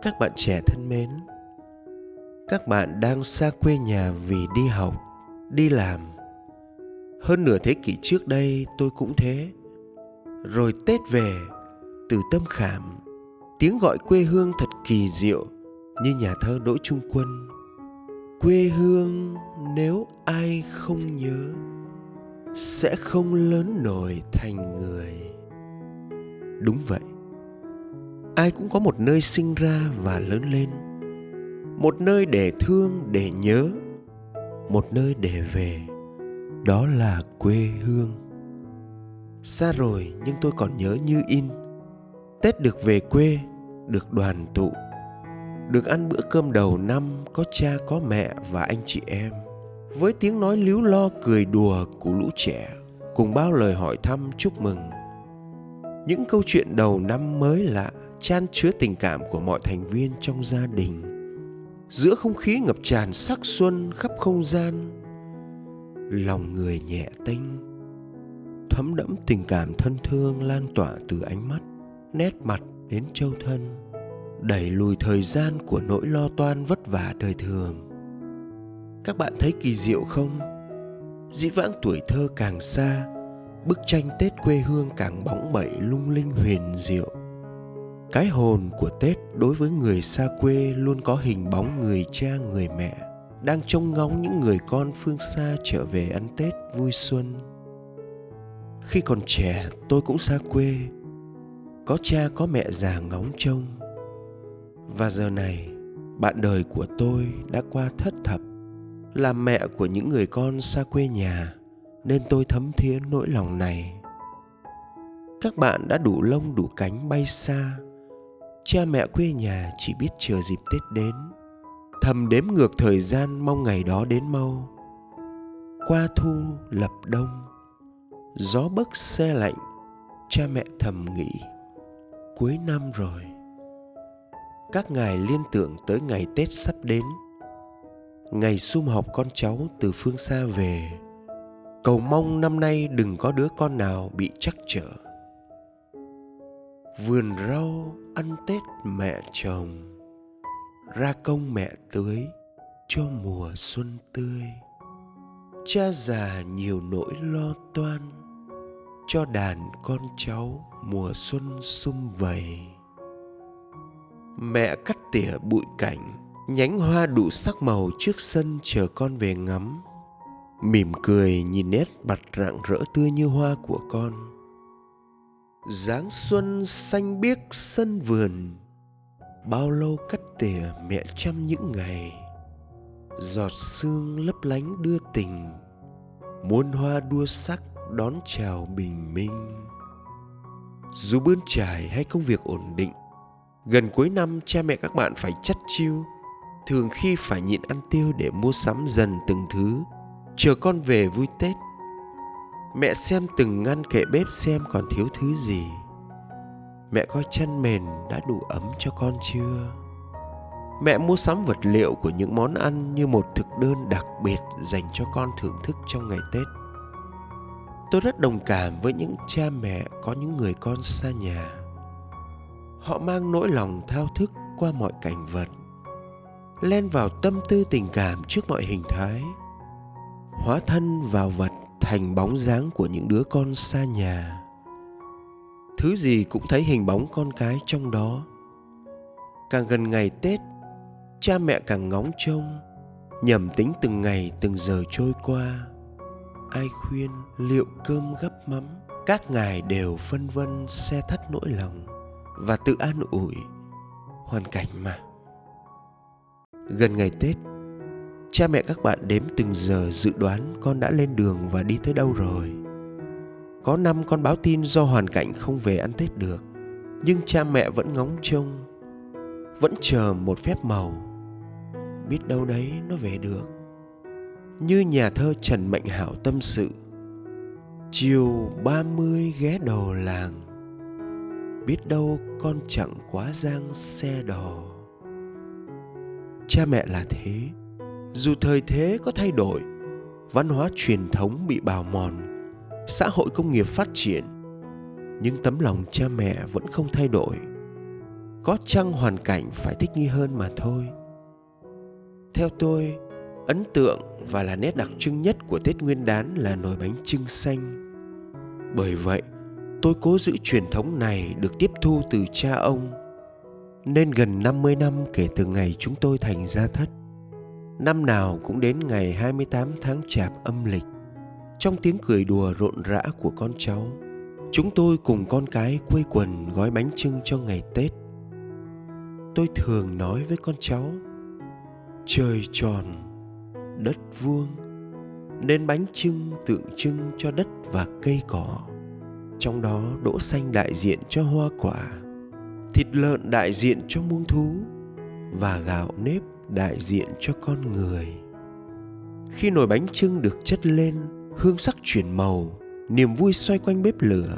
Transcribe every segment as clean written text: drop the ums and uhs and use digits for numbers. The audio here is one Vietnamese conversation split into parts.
Các bạn trẻ thân mến, các bạn đang xa quê nhà vì đi học, đi làm. Hơn nửa thế kỷ trước đây tôi cũng thế. Rồi Tết về, từ tâm khảm, tiếng gọi quê hương thật kỳ diệu, như nhà thơ Đỗ Trung Quân. Quê hương nếu ai không nhớ, sẽ không lớn nổi thành người. Đúng vậy, ai cũng có một nơi sinh ra và lớn lên, một nơi để thương, để nhớ, một nơi để về. Đó là quê hương. Xa rồi nhưng tôi còn nhớ như in. Tết được về quê, được đoàn tụ, được ăn bữa cơm đầu năm có cha có mẹ và anh chị em, với tiếng nói líu lo cười đùa của lũ trẻ, cùng bao lời hỏi thăm chúc mừng. Những câu chuyện đầu năm mới lạ chan chứa tình cảm của mọi thành viên trong gia đình. Giữa không khí ngập tràn sắc xuân khắp không gian, lòng người nhẹ tênh, thấm đẫm tình cảm thân thương lan tỏa từ ánh mắt, nét mặt đến trâu thân, đẩy lùi thời gian của nỗi lo toan vất vả đời thường. Các bạn thấy kỳ diệu không? Dĩ vãng tuổi thơ càng xa, bức tranh Tết quê hương càng bóng bẩy lung linh huyền diệu. Cái hồn của Tết đối với người xa quê luôn có hình bóng người cha người mẹ đang trông ngóng những người con phương xa trở về ăn Tết vui xuân. Khi còn trẻ tôi cũng xa quê, có cha có mẹ già ngóng trông. Và giờ này, bạn đời của tôi đã qua thất thập, làm mẹ của những người con xa quê nhà, nên tôi thấm thía nỗi lòng này. Các bạn đã đủ lông đủ cánh bay xa, cha mẹ quê nhà chỉ biết chờ dịp Tết đến, thầm đếm ngược thời gian mong ngày đó đến mau. Qua thu lập đông, gió bấc se lạnh, cha mẹ thầm nghĩ cuối năm rồi. Các ngài liên tưởng tới ngày Tết sắp đến, ngày sum họp con cháu từ phương xa về, cầu mong năm nay đừng có đứa con nào bị trắc trở. Vườn rau ăn Tết mẹ trồng, ra công mẹ tưới cho mùa xuân tươi. Cha già nhiều nỗi lo toan, cho đàn con cháu mùa xuân sum vầy. Mẹ cắt tỉa bụi cảnh, nhánh hoa đủ sắc màu trước sân chờ con về ngắm, mỉm cười nhìn nét mặt rạng rỡ tươi như hoa của con. Dáng xuân xanh biếc sân vườn, bao lâu cắt tỉa mẹ chăm những ngày. Giọt sương lấp lánh đưa tình, muôn hoa đua sắc đón chào bình minh. Dù bươn trải hay công việc ổn định, gần cuối năm cha mẹ các bạn phải chắt chiu, thường khi phải nhịn ăn tiêu để mua sắm dần từng thứ, chờ con về vui Tết. Mẹ xem từng ngăn kệ bếp xem còn thiếu thứ gì. Mẹ coi chăn mền đã đủ ấm cho con chưa. Mẹ mua sắm vật liệu của những món ăn như một thực đơn đặc biệt dành cho con thưởng thức trong ngày Tết. Tôi rất đồng cảm với những cha mẹ có những người con xa nhà. Họ mang nỗi lòng thao thức qua mọi cảnh vật, len vào tâm tư tình cảm trước mọi hình thái, hóa thân vào vật thành bóng dáng của những đứa con xa nhà. Thứ gì cũng thấy hình bóng con cái trong đó. Càng gần ngày Tết, cha mẹ càng ngóng trông, nhẩm tính từng ngày từng giờ trôi qua. Ai khuyên liệu cơm gắp mắm, các ngài đều phân vân se thắt nỗi lòng và tự an ủi, hoàn cảnh mà. Gần ngày Tết, cha mẹ các bạn đếm từng giờ dự đoán con đã lên đường và đi tới đâu rồi. Có năm con báo tin do hoàn cảnh không về ăn Tết được, nhưng cha mẹ vẫn ngóng trông, vẫn chờ một phép màu. Biết đâu đấy nó về được. Như nhà thơ Trần Mạnh Hảo tâm sự, chiều 30 ghé đầu làng, biết đâu con chẳng quá giang xe đò. Cha mẹ là thế, dù thời thế có thay đổi, văn hóa truyền thống bị bào mòn, xã hội công nghiệp phát triển, nhưng tấm lòng cha mẹ vẫn không thay đổi. Có chăng hoàn cảnh phải thích nghi hơn mà thôi. Theo tôi, ấn tượng và là nét đặc trưng nhất của Tết Nguyên đán là nồi bánh chưng xanh. Bởi vậy, tôi cố giữ truyền thống này được tiếp thu từ cha ông. Nên gần 50 năm kể từ ngày chúng tôi thành gia thất, năm nào cũng đến ngày 28 tháng Chạp âm lịch, trong tiếng cười đùa rộn rã của con cháu, chúng tôi cùng con cái quây quần gói bánh chưng cho ngày Tết. Tôi thường nói với con cháu, trời tròn, đất vuông, nên bánh chưng tượng trưng cho đất và cây cỏ. Trong đó đỗ xanh đại diện cho hoa quả, thịt lợn đại diện cho muông thú, và gạo nếp đại diện cho con người. Khi nồi bánh chưng được chất lên, hương sắc chuyển màu, niềm vui xoay quanh bếp lửa,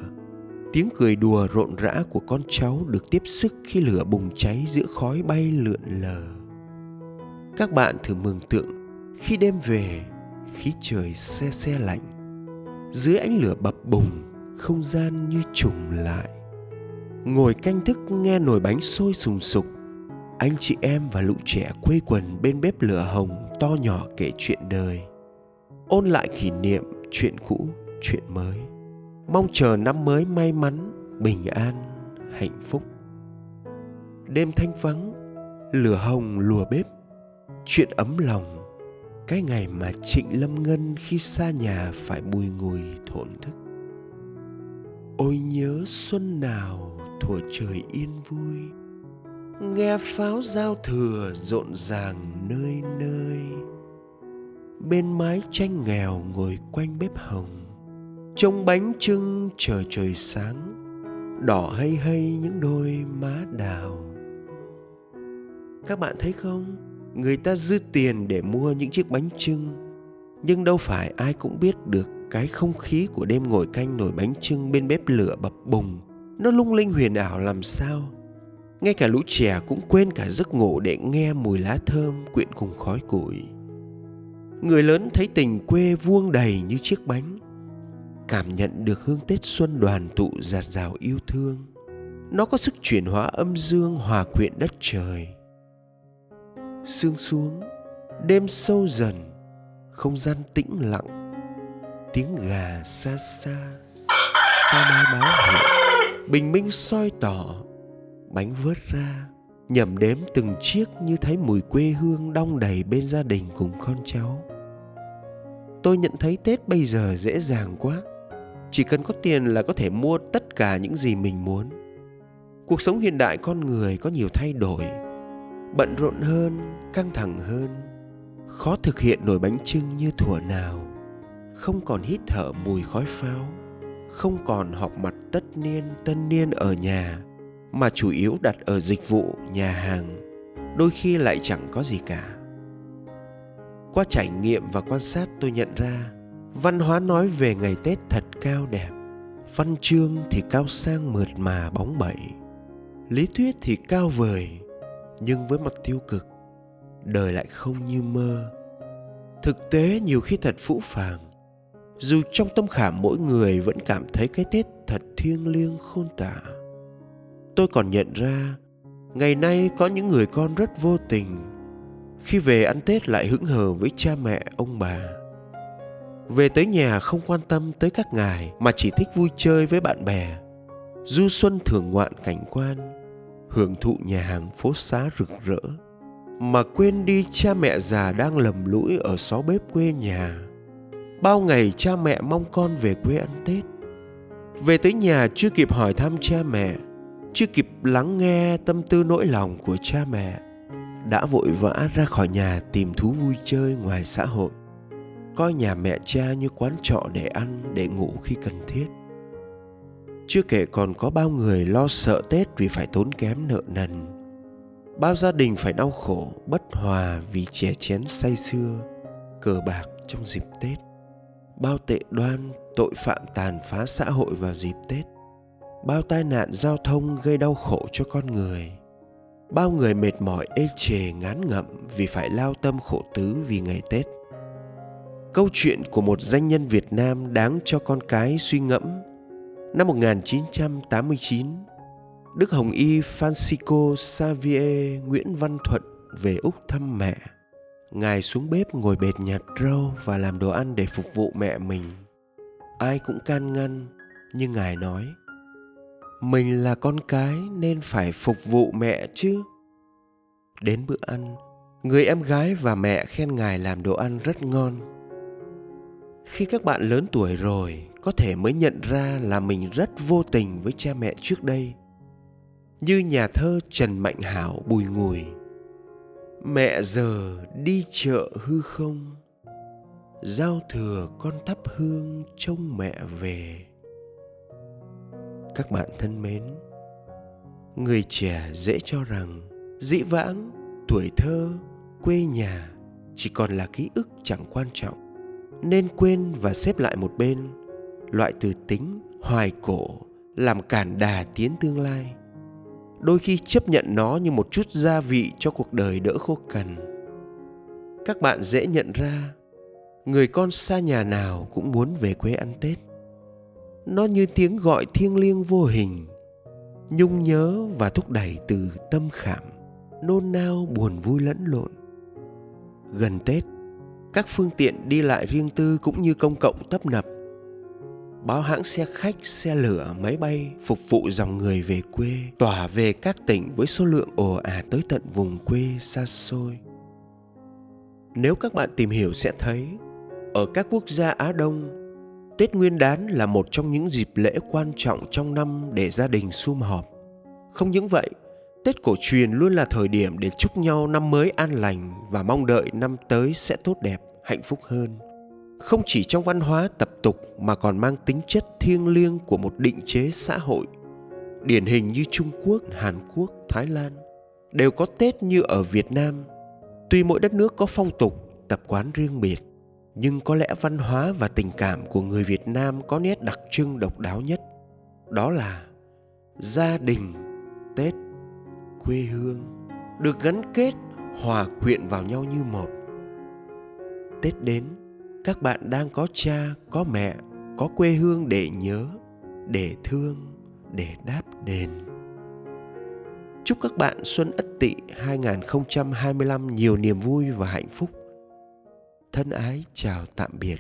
tiếng cười đùa rộn rã của con cháu được tiếp sức khi lửa bùng cháy giữa khói bay lượn lờ. Các bạn thử mường tượng khi đêm về, khí trời se se lạnh, dưới ánh lửa bập bùng, không gian như trùng lại. Ngồi canh thức nghe nồi bánh sôi sùng sục, anh chị em và lũ trẻ quây quần bên bếp lửa hồng to nhỏ kể chuyện đời, ôn lại kỷ niệm, chuyện cũ, chuyện mới, mong chờ năm mới may mắn, bình an, hạnh phúc. Đêm thanh vắng, lửa hồng lùa bếp, chuyện ấm lòng, cái ngày mà Trịnh Lâm Ngân khi xa nhà phải bùi ngùi thổn thức. Ôi nhớ xuân nào thuở trời yên vui, nghe pháo giao thừa rộn ràng nơi nơi. Bên mái tranh nghèo ngồi quanh bếp hồng, trông bánh chưng chờ trời sáng, đỏ hây hây những đôi má đào. Các bạn thấy không, người ta dư tiền để mua những chiếc bánh chưng, nhưng đâu phải ai cũng biết được cái không khí của đêm ngồi canh nồi bánh chưng bên bếp lửa bập bùng, nó lung linh huyền ảo làm sao. Ngay cả lũ trẻ cũng quên cả giấc ngủ để nghe mùi lá thơm quyện cùng khói củi. Người lớn thấy tình quê vuông đầy như chiếc bánh, cảm nhận được hương Tết xuân đoàn tụ dạt dào yêu thương. Nó có sức chuyển hóa âm dương hòa quyện đất trời. Sương xuống, đêm sâu dần, không gian tĩnh lặng, tiếng gà xa xa, sao mai báo hiệu, bình minh soi tỏ, bánh vớt ra, nhẩm đếm từng chiếc như thấy mùi quê hương đong đầy bên gia đình cùng con cháu. Tôi nhận thấy Tết bây giờ dễ dàng quá, chỉ cần có tiền là có thể mua tất cả những gì mình muốn. Cuộc sống hiện đại con người có nhiều thay đổi, bận rộn hơn, căng thẳng hơn, khó thực hiện nồi bánh chưng như thuở nào, không còn hít thở mùi khói pháo, không còn họp mặt tất niên tân niên ở nhà, mà chủ yếu đặt ở dịch vụ, nhà hàng, đôi khi lại chẳng có gì cả. Qua trải nghiệm và quan sát tôi nhận ra, văn hóa nói về ngày Tết thật cao đẹp, văn chương thì cao sang mượt mà bóng bẩy, lý thuyết thì cao vời, nhưng với mặt tiêu cực, đời lại không như mơ. Thực tế nhiều khi thật phũ phàng, dù trong tâm khảm mỗi người vẫn cảm thấy cái Tết thật thiêng liêng khôn tả. Tôi còn nhận ra, ngày nay có những người con rất vô tình, khi về ăn Tết lại hững hờ với cha mẹ, ông bà. Về tới nhà không quan tâm tới các ngài, mà chỉ thích vui chơi với bạn bè, du xuân thưởng ngoạn cảnh quan, hưởng thụ nhà hàng phố xá rực rỡ, mà quên đi cha mẹ già đang lầm lũi ở xó bếp quê nhà. Bao ngày cha mẹ mong con về quê ăn Tết. Về tới nhà chưa kịp hỏi thăm cha mẹ, chưa kịp lắng nghe tâm tư nỗi lòng của cha mẹ, đã vội vã ra khỏi nhà tìm thú vui chơi ngoài xã hội, coi nhà mẹ cha như quán trọ để ăn, để ngủ khi cần thiết. Chưa kể còn có bao người lo sợ Tết vì phải tốn kém nợ nần, bao gia đình phải đau khổ, bất hòa vì chè chén say sưa, cờ bạc trong dịp Tết, bao tệ đoan, tội phạm tàn phá xã hội vào dịp Tết, bao tai nạn giao thông gây đau khổ cho con người, bao người mệt mỏi ê chề ngán ngẩm vì phải lao tâm khổ tứ vì ngày Tết. Câu chuyện của một danh nhân Việt Nam đáng cho con cái suy ngẫm. Năm 1989, Đức Hồng Y Francisco Xavier Nguyễn Văn Thuận về Úc thăm mẹ. Ngài xuống bếp ngồi bệt nhặt rau và làm đồ ăn để phục vụ mẹ mình. Ai cũng can ngăn, nhưng Ngài nói: mình là con cái nên phải phục vụ mẹ chứ. Đến bữa ăn, người em gái và mẹ khen Ngài làm đồ ăn rất ngon. Khi các bạn lớn tuổi rồi, có thể mới nhận ra là mình rất vô tình với cha mẹ trước đây. Như nhà thơ Trần Mạnh Hảo bùi ngùi: mẹ giờ đi chợ hư không, giao thừa con thắp hương trông mẹ về. Các bạn thân mến, người trẻ dễ cho rằng dĩ vãng, tuổi thơ, quê nhà chỉ còn là ký ức chẳng quan trọng, nên quên và xếp lại một bên loại từ tính hoài cổ làm cản đà tiến tương lai. Đôi khi chấp nhận nó như một chút gia vị cho cuộc đời đỡ khô cằn. Các bạn dễ nhận ra người con xa nhà nào cũng muốn về quê ăn Tết. Nó như tiếng gọi thiêng liêng vô hình, nhung nhớ và thúc đẩy từ tâm khảm, nôn nao buồn vui lẫn lộn. Gần Tết, các phương tiện đi lại riêng tư cũng như công cộng tấp nập. Bao hãng xe khách, xe lửa, máy bay phục vụ dòng người về quê tỏa về các tỉnh với số lượng ồ ạt tới tận vùng quê xa xôi. Nếu các bạn tìm hiểu sẽ thấy, ở các quốc gia Á Đông, Tết Nguyên Đán là một trong những dịp lễ quan trọng trong năm để gia đình sum họp. Không những vậy, Tết cổ truyền luôn là thời điểm để chúc nhau năm mới an lành và mong đợi năm tới sẽ tốt đẹp, hạnh phúc hơn. Không chỉ trong văn hóa tập tục mà còn mang tính chất thiêng liêng của một định chế xã hội. Điển hình như Trung Quốc, Hàn Quốc, Thái Lan đều có Tết như ở Việt Nam. Tuy mỗi đất nước có phong tục, tập quán riêng biệt, nhưng có lẽ văn hóa và tình cảm của người Việt Nam có nét đặc trưng độc đáo nhất. Đó là gia đình, Tết, quê hương được gắn kết, hòa quyện vào nhau như một. Tết đến, các bạn đang có cha, có mẹ, có quê hương để nhớ, để thương, để đáp đền. Chúc các bạn Xuân Ất Tỵ 2025 nhiều niềm vui và hạnh phúc. Thân ái chào tạm biệt.